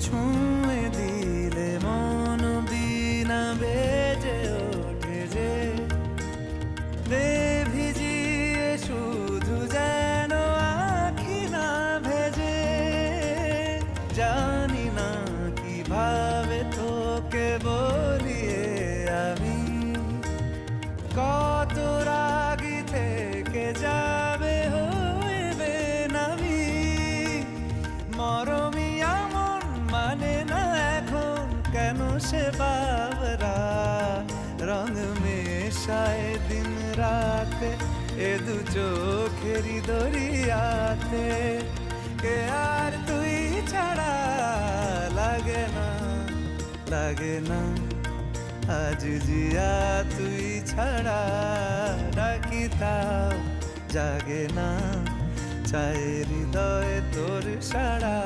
ছুঁয়ে দিলে মন বিনা বেজে ওঠে যে দে ভিজিয়ে শুধু যেন আখি না ভেজে। জানি না কিভাবে তোকে বলিয়ে আমি কত রাগি থেকে যাবে হইবে নামি। মরমি এমন মানে না এখন কেন সে বাবরা রং মেশায় দিন রাতে এ দু চোখেরি দরিয়াতে। কে আর তুই ছাড়া লাগে না লাগে না আজ জিয়া তুই ছাড়া ডাকি তাও জাগে না চায় হৃদয় তোর সাড়া।